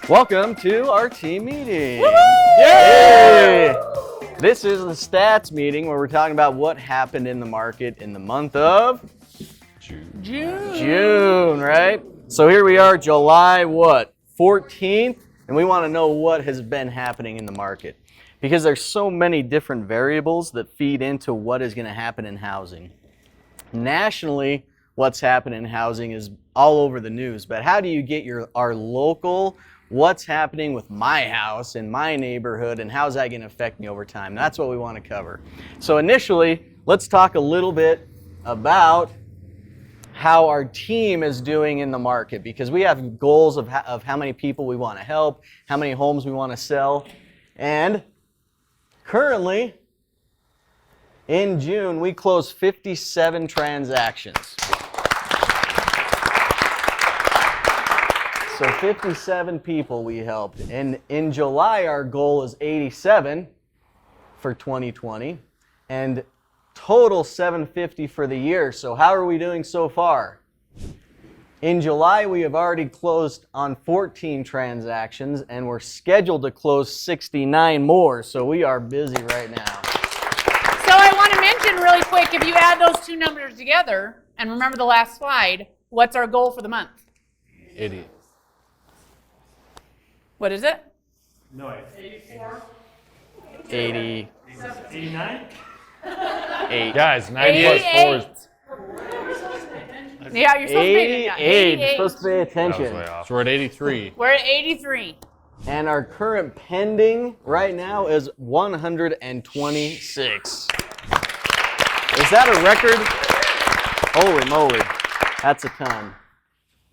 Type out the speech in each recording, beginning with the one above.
Welcome to our team meeting. Yay! This is the stats meeting where we're talking about what happened in the market in the month of June, right? So here we are, July 14th, and we want to know what has been happening in the market because there's so many different variables that feed into what is going to happen in housing. Nationally, what's happening in housing is all over the news, but how do you get our local what's happening with my house in my neighborhood and how's that going to affect me over time? That's what we want to cover. So initially, let's talk a little bit about how our team is doing in the market because we have goals of how many people we want to help, how many homes we want to sell. And currently, in June, we closed 57 transactions. So 57 people we helped. And in July, our goal is 87 for 2020 and total 750 for the year. So how are we doing so far? In July, we have already closed on 14 transactions and we're scheduled to close 69 more. So we are busy right now. So I want to mention really quick, if you add those two numbers together and remember the last slide, what's our goal for the month? 80. What is it? No, 84. 80. 89? 8. Guys, 90 plus 4 is... Yeah, you're supposed to pay 88. You're supposed to pay That was attention. way off. So we're at 83. We're at 83. And our current pending right now is 126. Is that a record? Holy moly, that's a ton.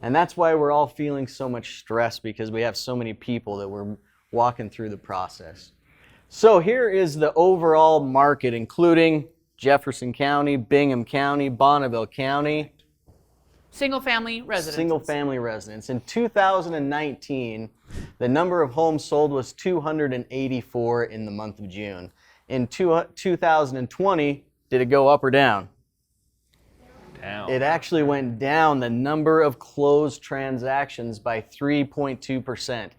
And that's why we're all feeling so much stress because we have so many people that we're walking through the process. So here is the overall market, including Jefferson County, Bingham County, Bonneville County. Single-family residents. Single-family residents. In 2019, the number of homes sold was 284 in the month of June. In 2020, did it go up or down? Down. It actually went down the number of closed transactions by 3.2%.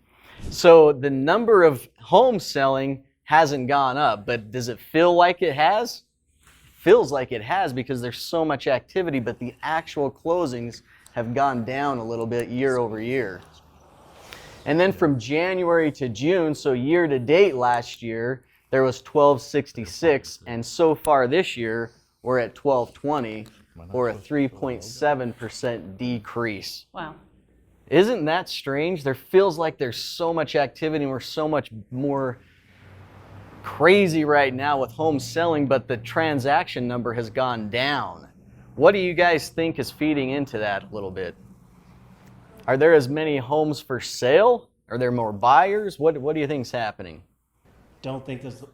So the number of homes selling hasn't gone up, but does it feel like it has? Feels like it has because there's so much activity, but the actual closings have gone down a little bit year over year. And then from January to June, so year to date last year, there was 1266, and so far this year, we're at 1220, or a 3.7% decrease. Wow. Isn't that strange? There feels like there's so much activity and we're so much more crazy right now with homes selling, but the transaction number has gone down. What do you guys think is feeding into that a little bit? Are there as many homes for sale? Are there more buyers? What do you think is happening? Don't think there's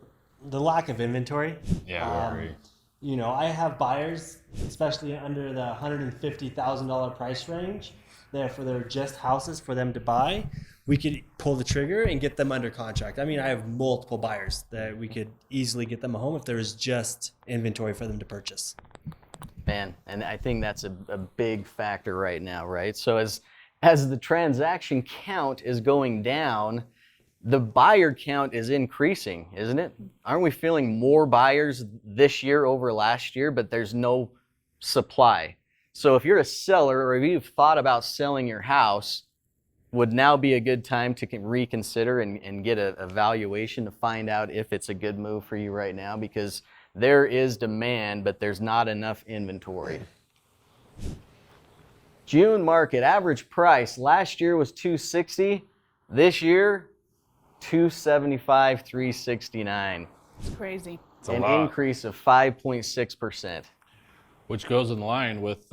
the lack of inventory. Yeah, I agree. You know, I have buyers, especially under the $150,000 price range, there for their just houses for them to buy. We could pull the trigger and get them under contract. I mean, I have multiple buyers that we could easily get them a home if there was just inventory for them to purchase. Man, and I think that's a big factor right now, right? So as the transaction count is going down, the buyer count is increasing, isn't it? Aren't we feeling more buyers this year over last year, but there's no supply? So if you're a seller or if you've thought about selling your house, would now be a good time to reconsider and get a valuation to find out if it's a good move for you right now, because there is demand, but there's not enough inventory. June market average price last year was $260. This year, $275, $369. It's crazy. It's a An lot. increase of 5.6%. Which goes in line with,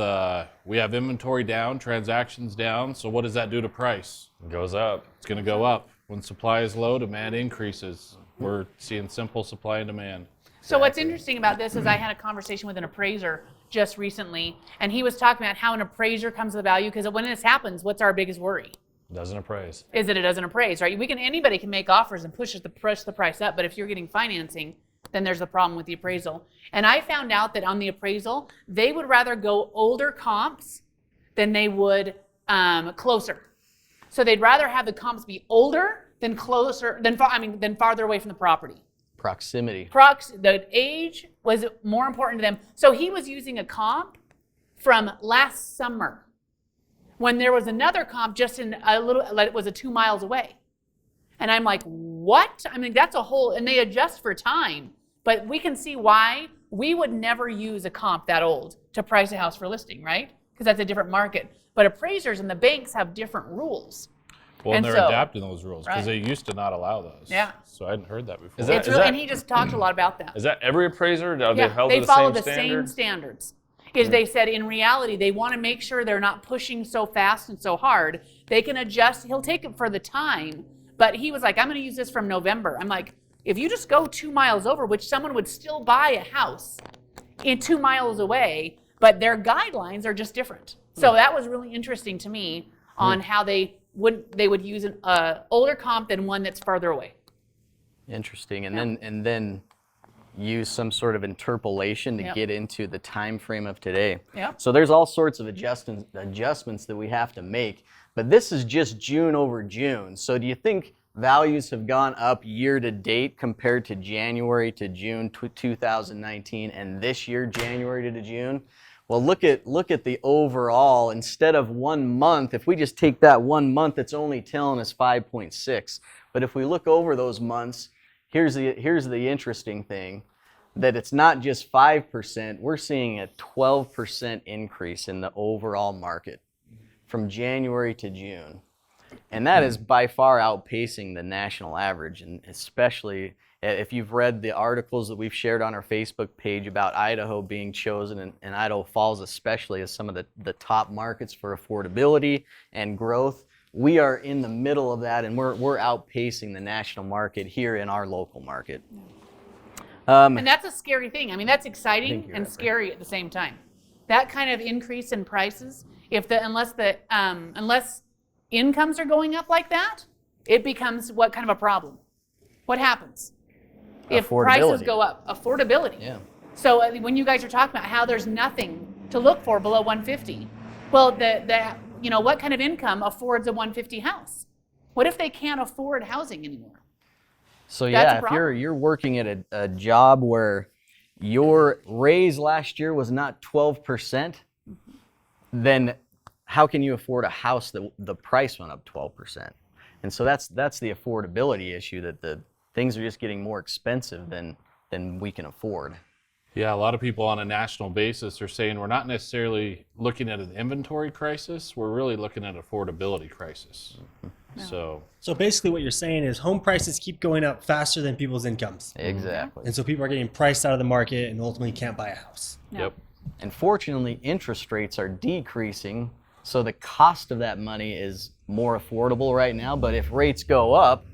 we have inventory down, transactions down, so what does that do to price? It goes up. It's going to go up. When supply is low, demand increases. We're seeing simple supply and demand. So what's interesting about this is I had a conversation with an appraiser just recently, and he was talking about how an appraiser comes to the value, because when this happens, what's our biggest worry? Doesn't appraise. Is that it doesn't appraise, right? Anybody can make offers and push the price up, but if you're getting financing, then there's a problem with the appraisal. And I found out that on the appraisal, they would rather go older comps than they would closer. So they'd rather have the comps be older than closer, than farther away from the property. Proximity. The age was more important to them. So he was using a comp from last summer when there was another comp just in it was 2 miles away. And I'm like, what? I mean, that's a whole, and they adjust for time. But we can see why we would never use a comp that old to price a house for listing, right? Because that's a different market. But appraisers and the banks have different rules. Well, and they're adapting those rules because Right. they used to not allow those. Yeah. So I hadn't heard that before. And he just talked a lot about that. Is that every appraiser? Are they Yeah, held they to follow the the same same standards. Is they said in reality they want to make sure they're not pushing so fast and so hard. They can adjust. He'll take it for the time, but he was like, I'm going to use this from November. I'm like, if you just go 2 miles over, which someone would still buy a house in 2 miles away, but their guidelines are just different. So that was really interesting to me on how they would use an older comp than one that's farther away. Interesting. And then use some sort of interpolation to get into the time frame of today. Yep. So there's all sorts of adjustments that we have to make, but this is just June over June. So do you think values have gone up year to date compared to January to June 2019 and this year January to June? Well, look at the overall. Instead of 1 month, if we just take that 1 month, it's only telling us 5.6. But if we look over those months, here's the interesting thing, that it's not just 5%. We're seeing a 12% increase in the overall market from January to June. And that is by far outpacing the national average, and especially if you've read the articles that we've shared on our Facebook page about Idaho being chosen, and Idaho Falls especially, as some of the top markets for affordability and growth. We are in the middle of that, and we're outpacing the national market here in our local market. And that's a scary thing. I mean, that's exciting and right, scary at the same time. That kind of increase in prices, unless incomes are going up like that, it becomes what kind of a problem? What happens? If prices go up, affordability. Yeah. So when you guys are talking about how there's nothing to look for below 150, well, what kind of income affords a 150 house? What if they can't afford housing anymore? So That's a yeah, if problem. you're working at a job where your raise last year was not 12%, then how can you afford a house that the price went up 12%? And so that's the affordability issue, that the things are just getting more expensive than we can afford. Yeah, a lot of people on a national basis are saying we're not necessarily looking at an inventory crisis, we're really looking at affordability crisis. So basically what you're saying is home prices keep going up faster than people's incomes. Exactly. And so people are getting priced out of the market and ultimately can't buy a house. Yep. And fortunately, interest rates are decreasing, so the cost of that money is more affordable right now. But if rates go up,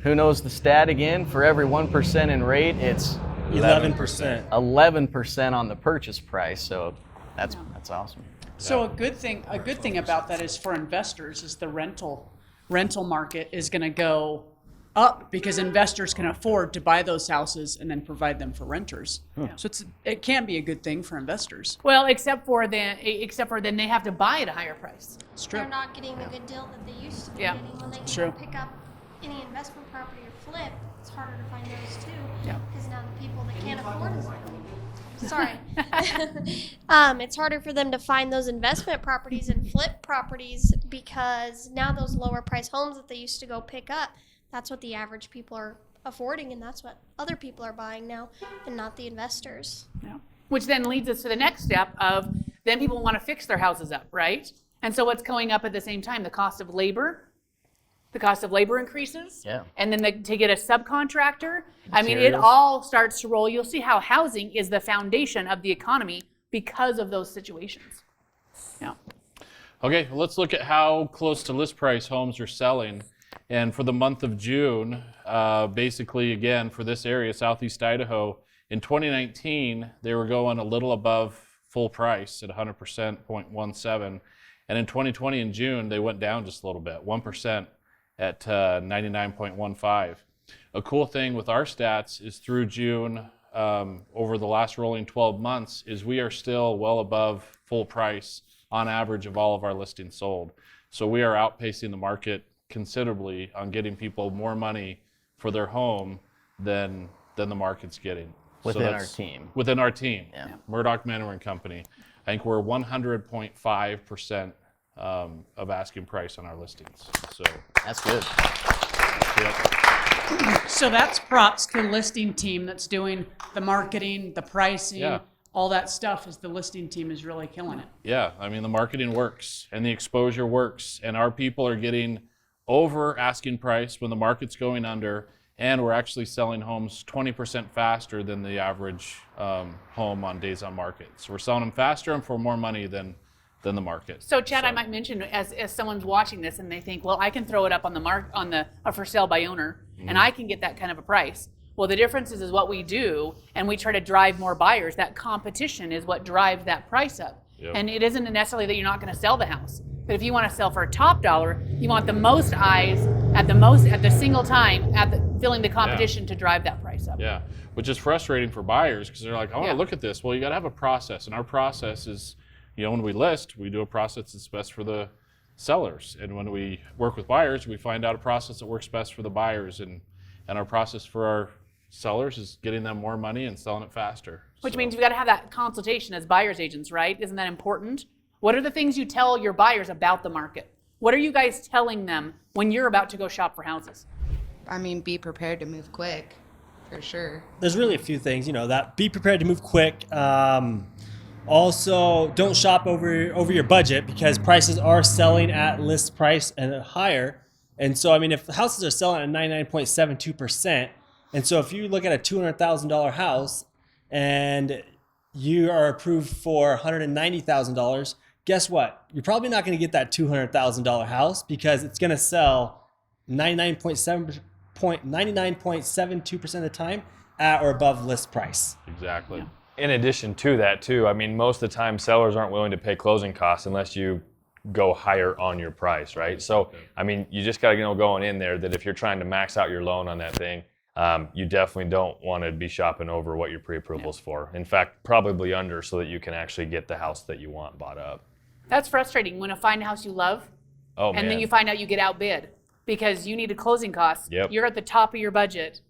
who knows the stat again? For every 1% in rate, it's 11%. 11% on the purchase price. So that's awesome. So a good thing about that is for investors is the rental market is going to go up because investors can afford to buy those houses and then provide them for renters. So it can be a good thing for investors. Well, except for then they have to buy at a higher price. It's true. They're not getting the good deal that they used to be Yeah. getting when they True. can pick up any investment property or flip. It's harder to find those too. Yeah. Because now the people that can't afford them. Sorry. It's harder for them to find those investment properties and flip properties because now those lower price homes that they used to go pick up, that's what the average people are affording, and that's what other people are buying now, and not the investors. Yeah. Which then leads us to the next step of then people want to fix their houses up, right? And so what's going up at the same time? The cost of labor. The cost of labor increases. Yeah. And then to get a subcontractor. I mean, it Materials. all starts to roll. You'll see how housing is the foundation of the economy because of those situations. Yeah. Okay, well, let's look at how close to list price homes are selling. And for the month of June, basically, again, for this area, Southeast Idaho, in 2019, they were going a little above full price at 100%, 0.17. And in 2020, in June, they went down just a little bit, 1% at 99.15. A cool thing with our stats is through June over the last rolling 12 months is we are still well above full price on average of all of our listings sold. So we are outpacing the market considerably on getting people more money for their home than the market's getting. Within So our that's team. Within our team. Yeah. Murdock Manwaring Company. I think we're 100.5% of asking price on our listings. So That's good. yep. So that's props to the listing team that's doing the marketing, the pricing, Yeah. all that stuff. Is the listing team is really killing it. Yeah, I mean, the marketing works and the exposure works, and our people are getting over asking price when the market's going under, and we're actually selling homes 20% faster than the average home on days on market. So we're selling them faster and for more money than the market. So Chad, I might mention as someone's watching this and they think, well, I can throw it up on the for sale by owner, and I can get that kind of a price. Well, the difference is what we do, and we try to drive more buyers. That competition is what drives that price up. Yep. And it isn't necessarily that you're not going to sell the house, but if you want to sell for a top dollar, you want the most eyes at the single time filling the competition to drive that price up. Yeah, which is frustrating for buyers because they're like, I want to Yeah. look at this. Well, you got to have a process, and our process is, when we list, we do a process that's best for the sellers, and when we work with buyers, we find out a process that works best for the buyers, and our process for our sellers is getting them more money and selling it faster. Which So- means you've got to have that consultation as buyer's agents, right? Isn't that important? What are the things you tell your buyers about the market? What are you guys telling them when you're about to go shop for houses? I mean, be prepared to move quick, for sure. There's really a few things, that be prepared to move quick. Also, don't shop over your budget because prices are selling at list price and higher. And so, I mean, if the houses are selling at 99.72%, and so if you look at a $200,000 house and you are approved for $190,000, guess what? You're probably not going to get that $200,000 house because it's going to sell 99.72% of the time at or above list price. Exactly. In addition to that, too, I mean, most of the time sellers aren't willing to pay closing costs unless you go higher on your price, right? So, I mean, you just got to know going in there that if you're trying to max out your loan on that thing, you definitely don't want to be shopping over what your pre-approval's for. In fact, probably under so that you can actually get the house that you want bought up. That's frustrating when you find a house you love, Oh, and man. then you find out you get outbid because you need a closing cost. Yep. You're at the top of your budget.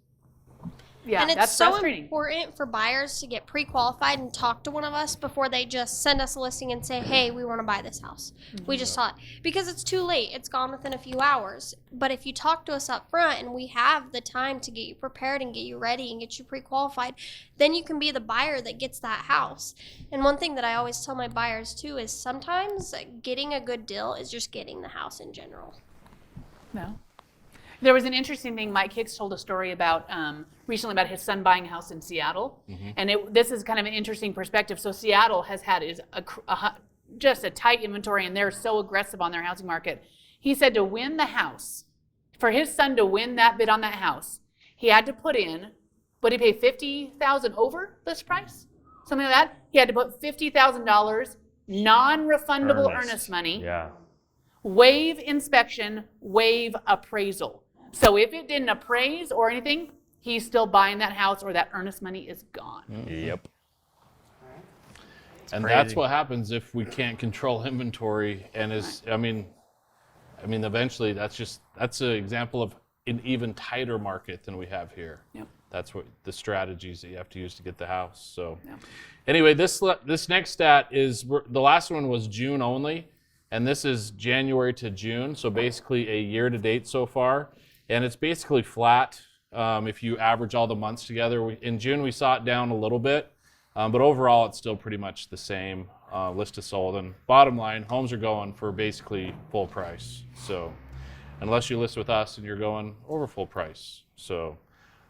Yeah, And it's that's so frustrating. important for buyers to get pre-qualified and talk to one of us before they just send us a listing and say, hey, we want to buy this house. We just saw it. Because it's too late. It's gone within a few hours. But if you talk to us up front and we have the time to get you prepared and get you ready and get you pre-qualified, then you can be the buyer that gets that house. And one thing that I always tell my buyers too is sometimes getting a good deal is just getting the house in general. No. There was an interesting thing. Mike Hicks told a story about recently about his son buying a house in Seattle, and this is kind of an interesting perspective. So Seattle has had just a tight inventory, and they're so aggressive on their housing market. He said to win the house, for his son to win that bid on that house, he had to put in, what did he pay, $50,000 over list price, something like that. He had to put $50,000 non-refundable earnest money. Yeah. Waive inspection, waive appraisal. So if it didn't appraise or anything, he's still buying that house or that earnest money is gone. Yep. And crazy. that's what happens if we can't control inventory. And I mean, eventually that's an example of an even tighter market than we have here. Yep. That's what the strategies that you have to use to get the house. So Yep. anyway, this next stat is, the last one was June only, and this is January to June. So basically a year to date so far. And it's basically flat if you average all the months together. In June, we saw it down a little bit, but overall, it's still pretty much the same list of sold. And bottom line, homes are going for basically full price. So unless you list with us and you're going over full price, so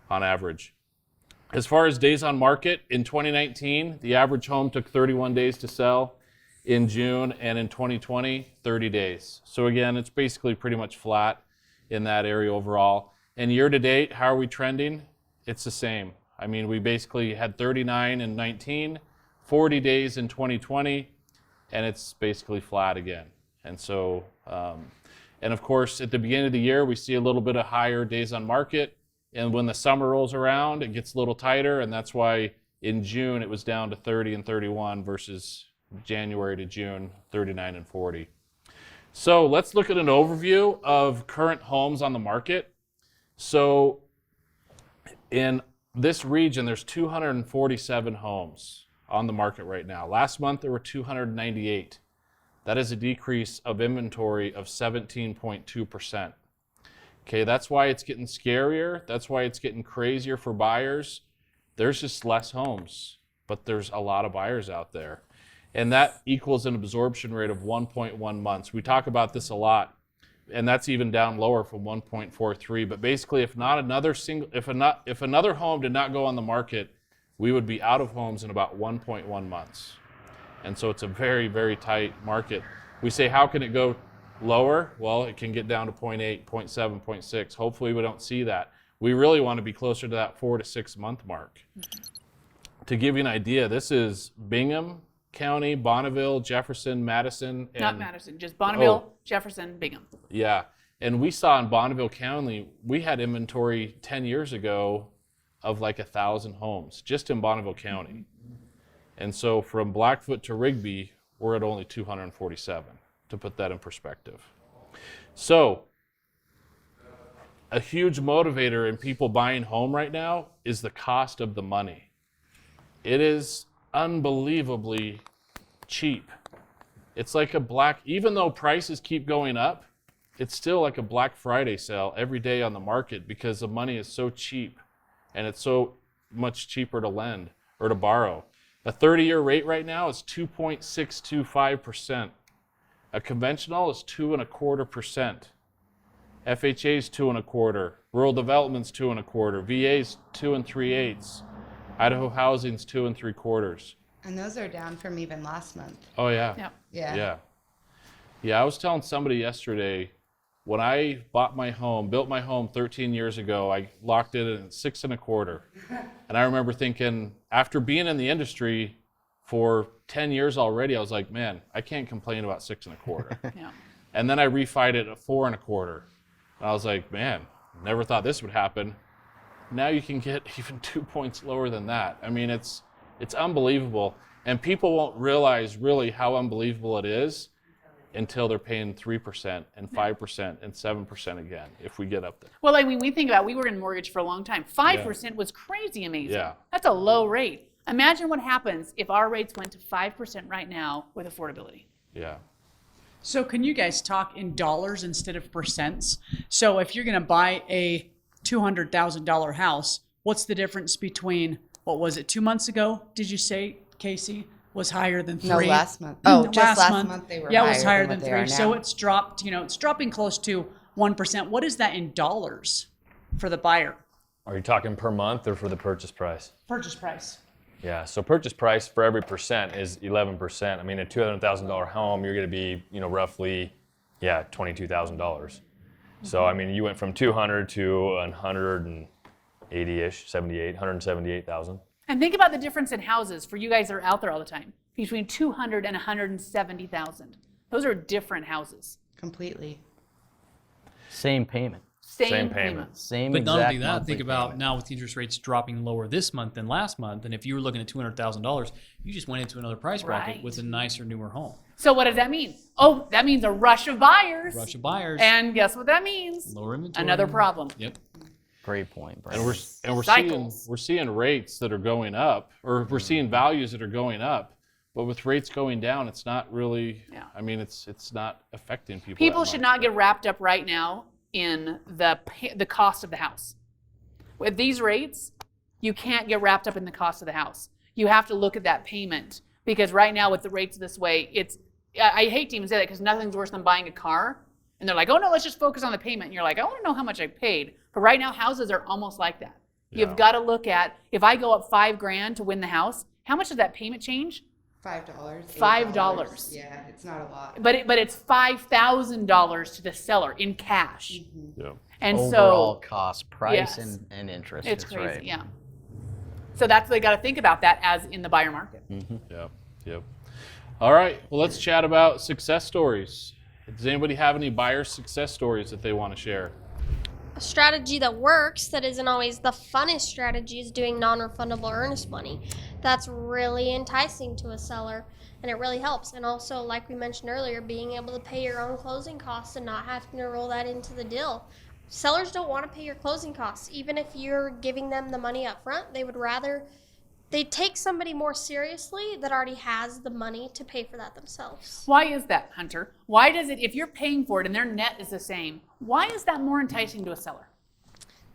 on average. As far as days on market, in 2019, the average home took 31 days to sell in June, and in 2020, 30 days. So again, it's basically pretty much flat in that area overall. And year to date, how are we trending? It's the same. I mean, we basically had 39 in 19, 40 days in 2020, and it's basically flat again. And so, and of course, at the beginning of the year, we see a little bit of higher days on market, And when the summer rolls around, it gets a little tighter, and that's why in June it was down to 30 and 31 versus January to June, 39 and 40. So let's look at an overview of current homes on the market. So in this region, there's 247 homes on the market right now. Last month, there were 298. That is a decrease of inventory of 17.2%. Okay, that's why it's getting scarier. That's why it's getting crazier for buyers. There's just less homes, but there's a lot of buyers out there. And that equals an absorption rate of 1.1 months. We talk about this a lot, and that's even down lower from 1.43. But basically, if another home did not go on the market, we would be out of homes in about 1.1 months. And so it's a very, very tight market. We say, how can it go lower? Well, it can get down to 0.8, 0.7, 0.6. Hopefully we don't see that. We really want to be closer to that 4 to 6 month mark. To give you an idea, this is Bingham County, Bonneville, Jefferson, Madison. And, Not Madison, just Bonneville, Jefferson, Bingham. Yeah. And we saw in Bonneville County, we had inventory 10 years ago of like 1,000 homes just in Bonneville County. And so from Blackfoot to Rigby, we're at only 247, to put that in perspective. So a huge motivator in people buying home right now is the cost of the money. It is unbelievably cheap. It's like even though prices keep going up, it's still like a Black Friday sale every day on the market because the money is so cheap and it's so much cheaper to lend or to borrow. A 30-year rate right now is 2.625%. A conventional is 2.25%. FHA is 2.25%. Rural Development's 2.25%. VA's 2 3/8. Idaho Housing's 2 3/4. And those are down from even last month. Oh yeah. Yep. Yeah. Yeah. I was telling somebody yesterday, when I built my home 13 years ago, I locked it in at 6.25. And I remember thinking, after being in the industry for 10 years already, I was like, man, I can't complain about 6.25. Yeah. And then I refied it at 4.25. And I was like, man, never thought this would happen. Now you can get even 2 points lower than that. I mean, it's unbelievable. And people won't realize really how unbelievable it is until they're paying 3% and 5% and 7% again if we get up there. Well, I mean, we think about, we were in mortgage for a long time. 5% was crazy amazing. Yeah. That's a low rate. Imagine what happens if our rates went to 5% right now with affordability. Yeah. So can you guys talk in dollars instead of percents? So if you're going to buy a $200,000 house, what's the difference between, what was it, 2 months ago, did you say, Casey, was higher than 3? No, last month. Oh, No, just last month they were Yeah, it was higher higher than than what they 3. are So now. it's dropped, it's dropping close to 1%. What is that in dollars for the buyer? Are you talking per month or for the purchase price? Purchase price. Yeah, so purchase price for every percent is 11%. I mean, a $200,000 home, you're going to be, roughly, $22,000. So, I mean, you went from 200 to 180-ish, 178,000. And think about the difference in houses for you guys that are out there all the time, between 200 and 170,000. Those are different houses. Completely. Same payment. Same payment. Same But not exact only that, monthly think about payment. now with the interest rates dropping lower this month than last month, and if you were looking at $200,000, you just went into another price bracket Right. with a nicer, newer home. So what does that mean? Oh, that means a rush of buyers. Rush of buyers, And guess what that means? lower inventory. Another problem. Yep. Great point, Brian. And we're Cycles. seeing rates that are going up, or we're seeing values that are going up. But with rates going down, it's not really. Yeah. I mean, it's not affecting people. People that should much. not get wrapped up right now in the cost of the house. With these rates, you can't get wrapped up in the cost of the house. You have to look at that payment, because right now with the rates this way, I hate to even say that because nothing's worse than buying a car and they're like, oh no, let's just focus on the payment. And you're like, I want to know how much I paid. But right now houses are almost like that. You've got to look at, if I go up $5,000 to win the house, how much does that payment change? $5. $5. Yeah, it's not a lot. But it's $5,000 to the seller in cash. Yeah. And Overall so cost, price, Yes. and interest. it's is crazy, right. yeah. So that's, they got to think about that as in the buyer market. Yep. Yep. All right. Well, let's chat about success stories. Does anybody have any buyer success stories that they want to share? a strategy that works that isn't always the funnest strategy is doing non-refundable earnest money. That's really enticing to a seller, and it really helps. And also, like we mentioned earlier, being able to pay your own closing costs and not having to roll that into the deal. Sellers don't want to pay your closing costs. Even if you're giving them the money up front, they would rather they take somebody more seriously that already has the money to pay for that themselves. Why is that, Hunter? Why does it, if you're paying for it and their net is the same, why is that more enticing to a seller?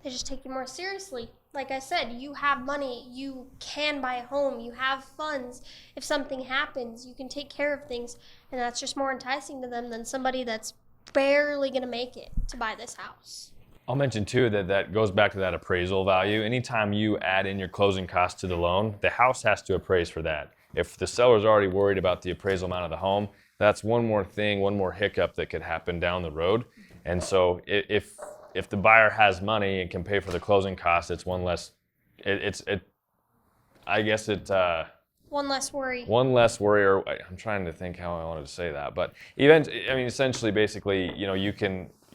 They just take you more seriously. Like I said, you have money, you can buy a home, you have funds. If something happens, you can take care of things, and that's just more enticing to them than somebody that's barely going to make it to buy this house. I'll mention too that goes back to that appraisal value. Anytime you add in your closing costs to the loan, the house has to appraise for that. If the seller's already worried about the appraisal amount of the home, that's one more thing, one more hiccup that could happen down the road. And so if the buyer has money and can pay for the closing costs, it's one less. One less worry. One less worry, or I'm trying to think how I wanted to say that, but essentially, basically,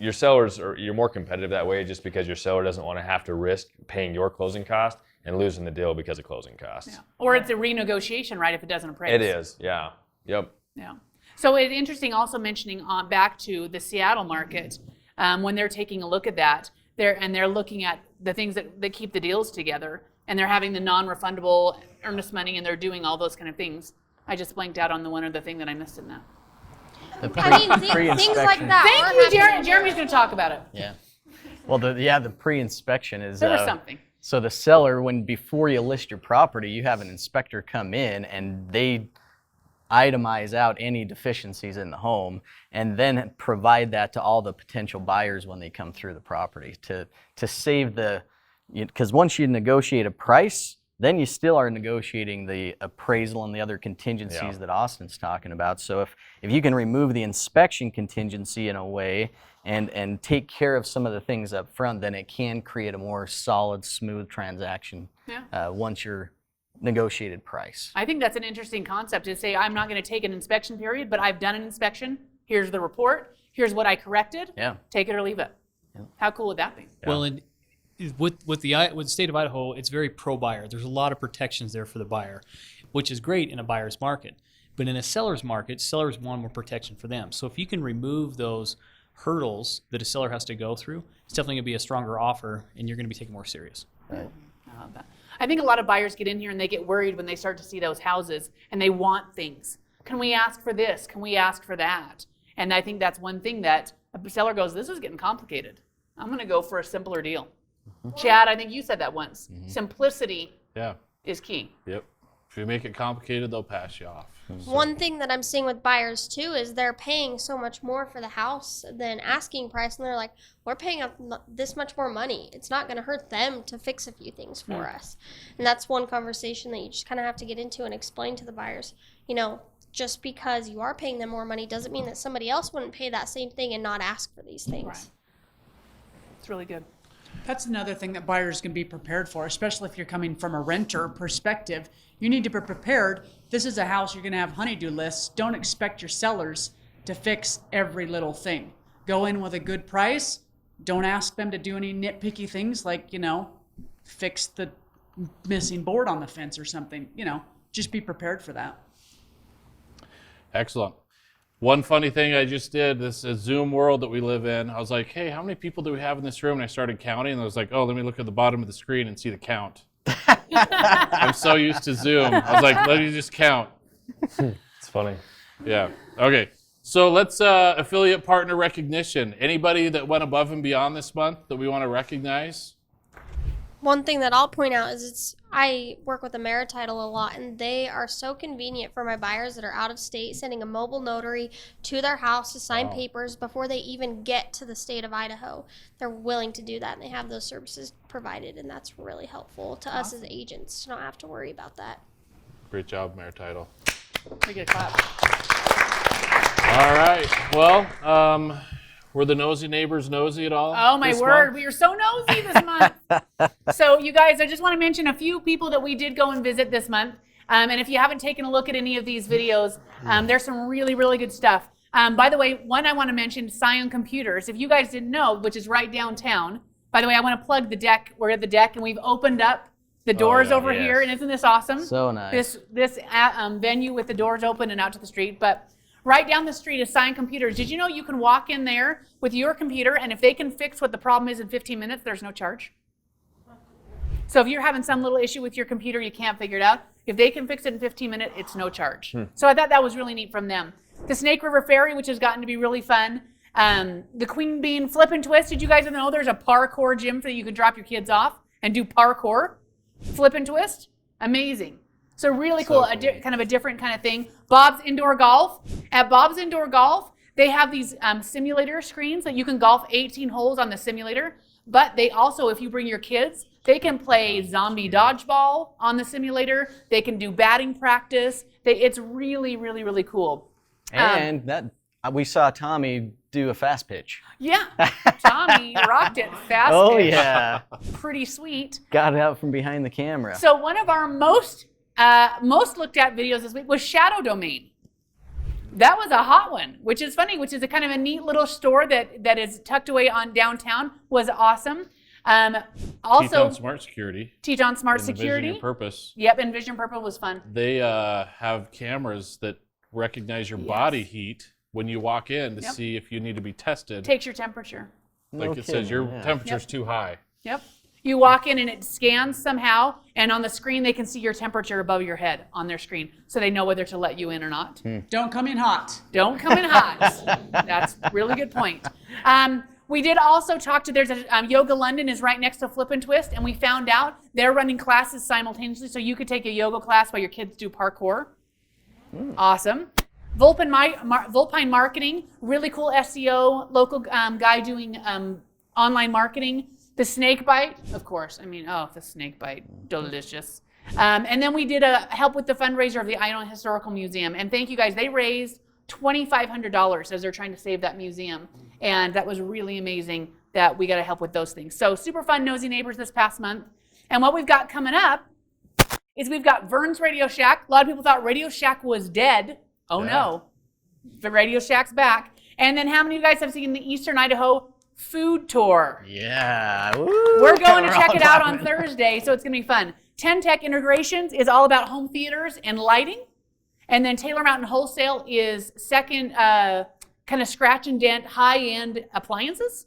your sellers you're more competitive that way just because your seller doesn't want to have to risk paying your closing cost and losing the deal because of closing costs. Yeah. Or it's a renegotiation, right, if it doesn't appraise. It is, yeah. Yep. Yeah. So it's interesting also mentioning back to the Seattle market, when they're taking a look at that, they're looking at the things that keep the deals together, and they're having the non-refundable earnest money, and they're doing all those kind of things. I just blanked out on the one other thing that I missed in that. Things like that. Thank you, Jeremy. Jeremy's going to talk about it. Yeah. Well, the pre-inspection is. There was something. So the seller, before you list your property, you have an inspector come in and they itemize out any deficiencies in the home and then provide that to all the potential buyers when they come through the property to save because once you negotiate a price, then you still are negotiating the appraisal and the other contingencies that Austin's talking about. So if you can remove the inspection contingency in a way and take care of some of the things up front, then it can create a more solid, smooth transaction once you're negotiated price. I think that's an interesting concept to say, I'm not going to take an inspection period, but I've done an inspection. Here's the report. Here's what I corrected. Yeah. Take it or leave it. Yeah. How cool would that be? Yeah. Well, and with the state of Idaho, it's very pro-buyer. There's a lot of protections there for the buyer, which is great in a buyer's market. But in a seller's market, sellers want more protection for them. So if you can remove those hurdles that a seller has to go through, it's definitely going to be a stronger offer, and you're going to be taken more serious. Right. I love that. I think a lot of buyers get in here and they get worried when they start to see those houses and they want things. Can we ask for this? Can we ask for that? And I think that's one thing that a seller goes, this is getting complicated. I'm going to go for a simpler deal. Chad, I think you said that once. Simplicity is key. Yep. If you make it complicated, they'll pass you off. One thing that I'm seeing with buyers too is they're paying so much more for the house than asking price, and they're like, we're paying this much more money. It's not going to hurt them to fix a few things for us. And that's one conversation that you just kind of have to get into and explain to the buyers. Just because you are paying them more money doesn't mean that somebody else wouldn't pay that same thing and not ask for these things. Right. It's really good. That's another thing that buyers can be prepared for, especially if you're coming from a renter perspective. You need to be prepared. This is a house you're going to have honey-do lists. Don't expect your sellers to fix every little thing. Go in with a good price. Don't ask them to do any nitpicky things like, fix the missing board on the fence or something. Just be prepared for that. Excellent. One funny thing I just did, this Zoom world that we live in, I was like, hey, how many people do we have in this room? And I started counting, and I was like, oh, let me look at the bottom of the screen and see the count. I'm so used to Zoom. I was like, let me just count. It's funny. Yeah. Okay. So let's affiliate partner recognition. Anybody that went above and beyond this month that we want to recognize? One thing that I'll point out is I work with Untitled a lot, and they are so convenient for my buyers that are out of state, sending a mobile notary to their house to sign papers before they even get to the state of Idaho. They're willing to do that, and they have those services provided, and that's really helpful to us as agents to not have to worry about that. Great job, Untitled. We get a clap. All right. Well, were the nosy neighbors nosy at all? Oh, my word. We are so nosy this month. So, you guys, I just want to mention a few people that we did go and visit this month. And if you haven't taken a look at any of these videos, there's some really, really good stuff. By the way, one I want to mention, Scion Computers. If you guys didn't know, which is right downtown, By the way, I want to plug the deck. We're at the deck, and we've opened up the doors over yes. here, and isn't this awesome? So nice. This venue with the doors open and out to the street. But right down the street is Sign Computers. Did you know you can walk in there with your computer, and if they can fix what the problem is in 15 minutes, there's no charge? So if you're having some little issue with your computer, you can't figure it out, if they can fix it in 15 minutes, it's no charge. So I thought that was really neat from them. The Snake River Ferry, which has gotten to be really fun. The Queen Bean Flip and Twist. Did you guys know there's a parkour gym that you can drop your kids off and do parkour? Flip and Twist? Amazing. So really cool, kind of a different kind of thing. Bob's Indoor Golf. At Bob's Indoor Golf, they have these simulator screens that you can golf 18 holes on the simulator. But they also, if you bring your kids, they can play zombie dodgeball on the simulator. They can do batting practice. It's really, really, really cool. And we saw Tommy do a fast pitch. Yeah, Tommy rocked it fast. Oh, pitch. yeah. Pretty sweet. Got it out from behind the camera. So one of our most looked at videos this week was Shadow Domain. That was a hot one, which is funny, which is a kind of a neat little store that is tucked away on downtown. Was awesome. Also, Teton Smart Security. Teton Smart Envision Security. Your Purpose. Yep, Envision Purple was fun. They have cameras that recognize your body heat when you walk in to see if you need to be tested. Takes your temperature. Like it says, your temperature's too high. Yep. You walk in and it scans somehow, and on the screen they can see your temperature above your head on their screen, so they know whether to let you in or not. Don't come in hot. Don't come in hot. That's a really good point. We did also talk to, there's a Yoga London is right next to Flip and Twist, and we found out they're running classes simultaneously, so you could take a yoga class while your kids do parkour. Awesome. Vulpine Marketing, really cool SEO, local guy doing online marketing. The Snake Bite, of course. I mean, the Snake Bite, delicious. And then we did a help with the fundraiser of the Idaho Historical Museum. And thank you guys. They raised $2,500 as they're trying to save that museum. And that was really amazing that we got to help with those things. So super fun Nosy Neighbors this past month. And what we've got coming up is we've got Vern's Radio Shack. A lot of people thought Radio Shack was dead. Oh no, the Radio Shack's back. And then how many of you guys have seen the Eastern Idaho food tour? Yeah. Woo. We're going to check it out on Thursday, so it's going to be fun. 10 Tech Integrations is all about home theaters and lighting. And then Taylor Mountain Wholesale is second kind of scratch and dent high-end appliances.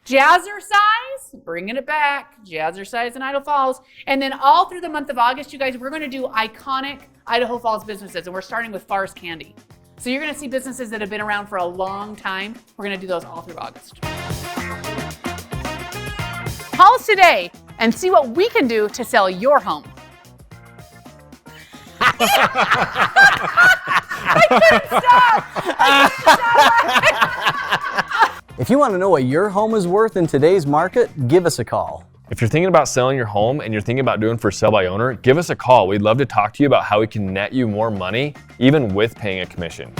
Jazzercise, bringing it back. Jazzercise in Idaho Falls. And then all through the month of August, you guys, we're going to do iconic Idaho Falls businesses. And we're starting with Far's Candy. So you're going to see businesses that have been around for a long time. We're going to do those all through August. Call us today and see what we can do to sell your home. I couldn't stop. If you want to know what your home is worth in today's market, give us a call. If you're thinking about selling your home and you're thinking about doing for sale by owner, give us a call. We'd love to talk to you about how we can net you more money, even with paying a commission.